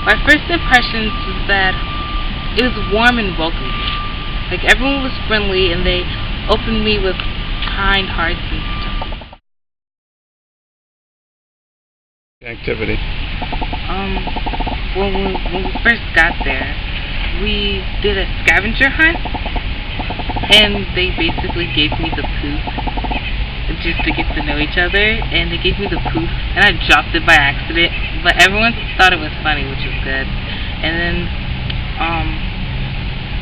My first impressions was that it was warm and welcoming. Like, everyone was friendly and they opened me with kind hearts and stuff. Activity. When we first got there, we did a scavenger hunt, and they basically gave me the poop just to get to know each other, and they gave me the poop, and I dropped it by accident, but everyone thought it was funny, which was good. And then,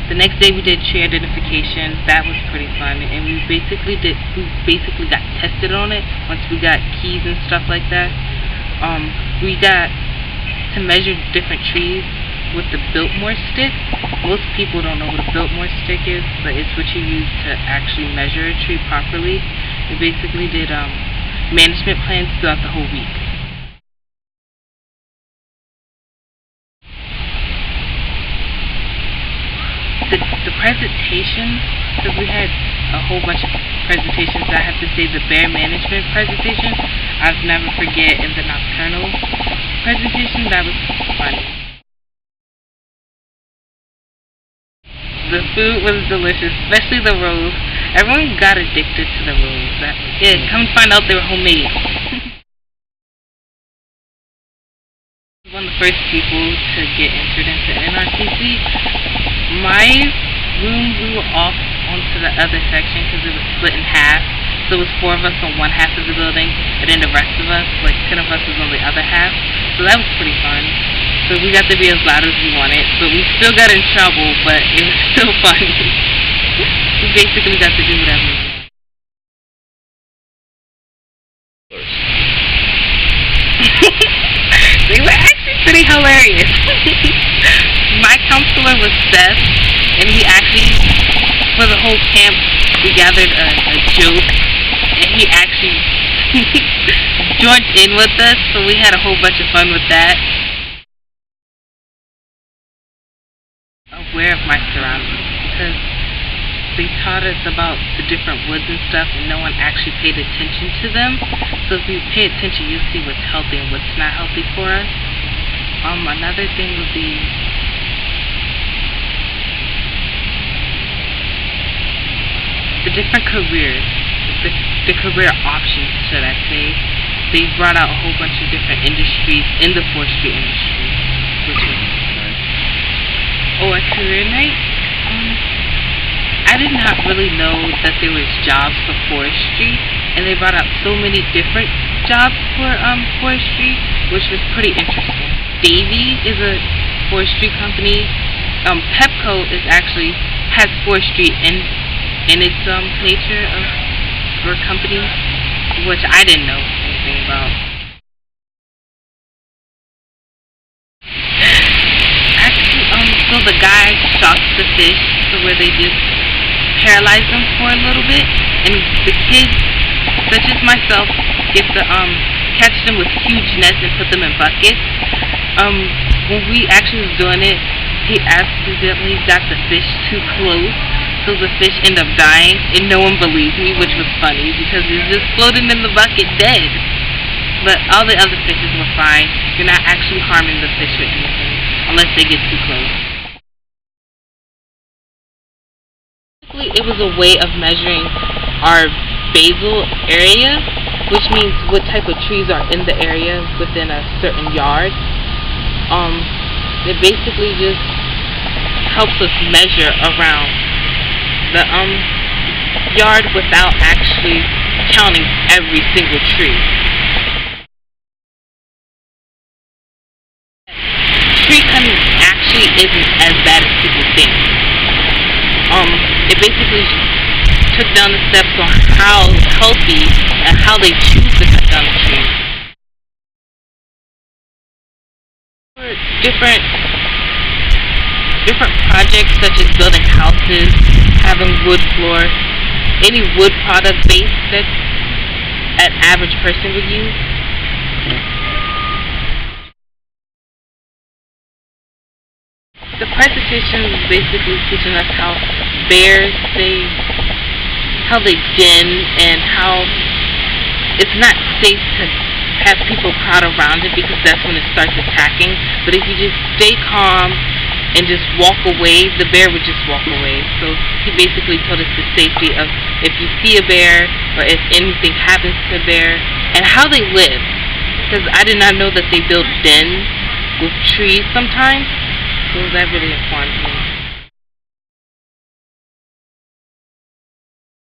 the next day we did tree identification. That was pretty fun, and we basically got tested on it once we got keys and stuff like that. We got to measure different trees with the Biltmore stick. Most people don't know what a Biltmore stick is, but it's what you use to actually measure a tree properly. We basically did management plans throughout the whole week. The presentation, because we had a whole bunch of presentations. I have to say the bear management presentation, I'll never forget, and the nocturnal presentation, that was funny. The food was delicious, especially the rolls. Everyone got addicted to the rolls. Come find out they were homemade. One of the first people to get entered into NRCC. My room, we were off onto the other section because it was split in half. So it was 4 of us on one half of the building, and then the rest of us, like 10 of us, was on the other half. So that was pretty fun. So we got to be as loud as we wanted, but we still got in trouble, but it was still fun. We basically got to do whatever we wanted. They were actually pretty hilarious. My counselor was Seth, and he actually, for the whole camp, we gathered a joke, and he actually joined in with us, so we had a whole bunch of fun with that. Aware of my surroundings, because they taught us about the different woods and stuff, and no one actually paid attention to them. So if you pay attention, you'll see what's healthy and what's not healthy for us. Another thing would be the different careers, the career options, should I say. They brought out a whole bunch of different industries in the forestry industry, which was nice. A career night? I did not really know that there was jobs for forestry, and they brought out so many different jobs for forestry, which was pretty interesting. Davy is a forestry company. Pepco has forestry in its nature of company, which I didn't know anything about. Actually, so the guy shocks the fish, so where they just paralyze them for a little bit, and the kids, such as myself, get to catch them with huge nets and put them in buckets. When we actually was doing it, he accidentally got the fish too close, so the fish ended up dying, and no one believed me, which was funny because it was just floating in the bucket dead. But all the other fishes were fine. You're not actually harming the fish or anything unless they get too close. It was a way of measuring our basal area, which means what type of trees are in the area within a certain yard. It basically just helps us measure around the yard without actually counting every single tree. Tree cutting actually isn't as bad as people think. It basically took down the steps on how healthy and how they choose to cut down the tree. Different projects such as building houses, having wood floor, any wood product base that an average person would use. The presentation is basically teaching us how bears, how they den, and how it's not safe to have people crowd around it because that's when it starts attacking. But if you just stay calm and just walk away, the bear would just walk away. So he basically told us the safety of if you see a bear or if anything happens to a bear and how they live. Because I did not know that they build dens with trees sometimes. So that really informed me.